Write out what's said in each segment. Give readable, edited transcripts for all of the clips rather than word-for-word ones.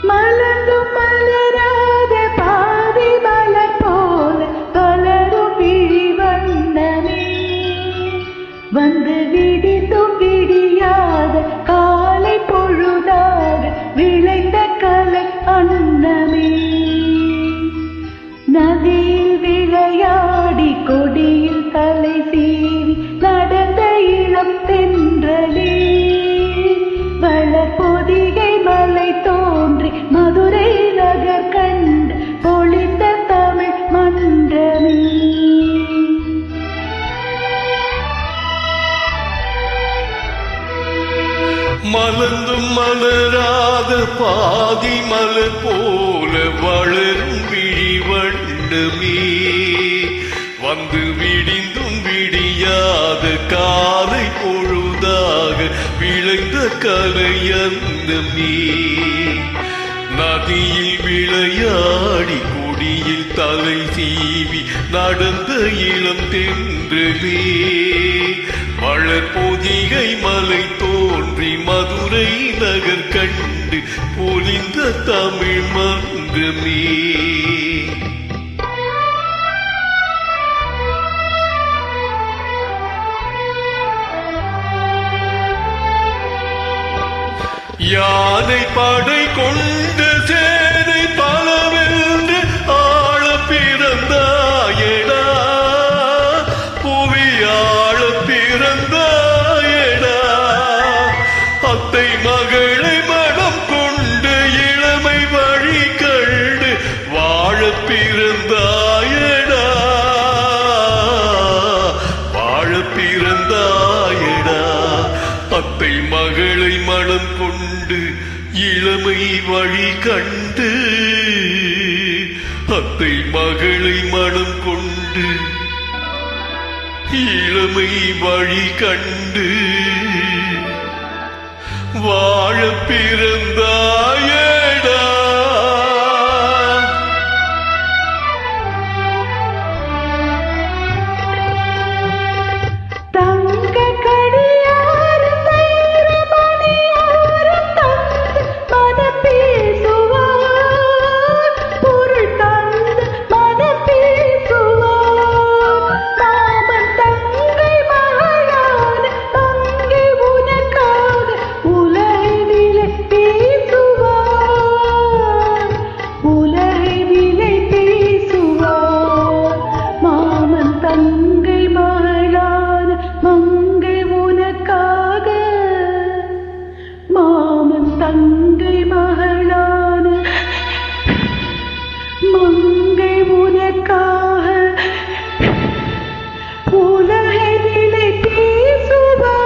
மலர்ந்தும் மலராத பாதி மலர் போல கலரும் விழி வண்ணமே வந்து விடிந்தும் விடியாத காலை பொழுதாக விளைந்த கலை அன்னமே நதியில் விளையாடி கொடியில் தலை சீவி நடந்த இளம் தென்றலே வளர் பொதிகை மலை தோன்றி மதுரை நகர் கண்டு பொழிந்த தமிழ் மன்றமே மலர்ந்தும் மலராத பாதி மலர் போல வளரும் விழி வண்டமே வந்து விடிந்தும் விடியாத காலை பொழுதாக விளைந்த கலையந்தமே நதியில் விளையாடி கொடியில் தலை சீவி நடந்த இளம் தென்றலே வளர் பொதிகை மலை தோன்றி மதுரை நகர் கண்டு பொலிந்த தமிழ் மன்றமே யானை படை கொண்டு சேனை பலவென்று ஆள பிறந்தாயடா புவி ஆள பிறந்தாயடா அத்தை மகளை மனம் கொண்டு இளமை வழி கண்டு வாழ பிறந்தாயடா வாழ பிறந்தாயடா அத்தை மகளை மனம் கொண்டு இளமை வழி கண்டு அத்தை மகளை மனம் கொண்டு இளமை வழி கண்டு வாழ பிறந்தாயடா தங்கை மகளான மங்கை உனக்காக உலகிலே பேசுவார்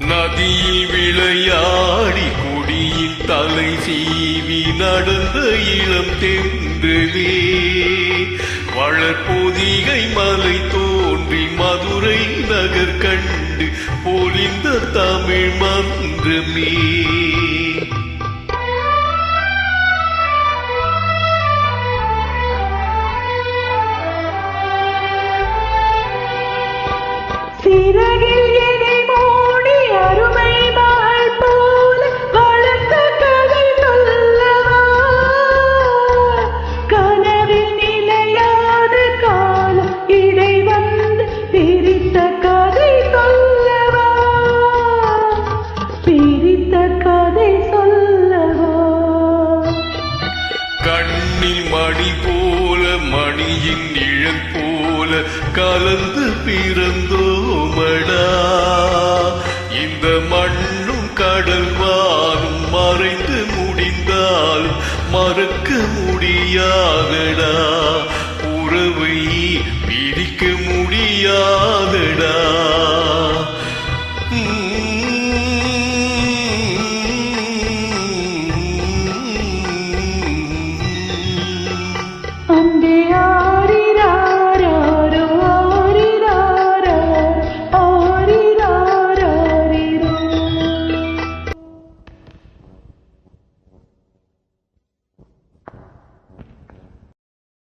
நதியில் விளையாடி கொடியில் தலை சீவி நடந்த இளம் தென்றலே வளர் பொதிகை மலை தோன்றி மதுரை நகர் கண்டு பொலிந்த தமிழ் மன்றமே சிறகில் என்னை மூடி அருமை மகள் போல வளர்ந்த கதை சொல்லவா கனவில் நிலையாத காலம் இடை வந்து பிரித்த கதை சொல்லவா பிரித்த கதை சொல்லவா கண்ணில் மணி போல மணியின் நிழல் போல கலந்து பிறந்தோமடா இந்த மண்ணும் கடல் வானும் மறைந்து முடிந்தாலும் மறக்க முடியாதடா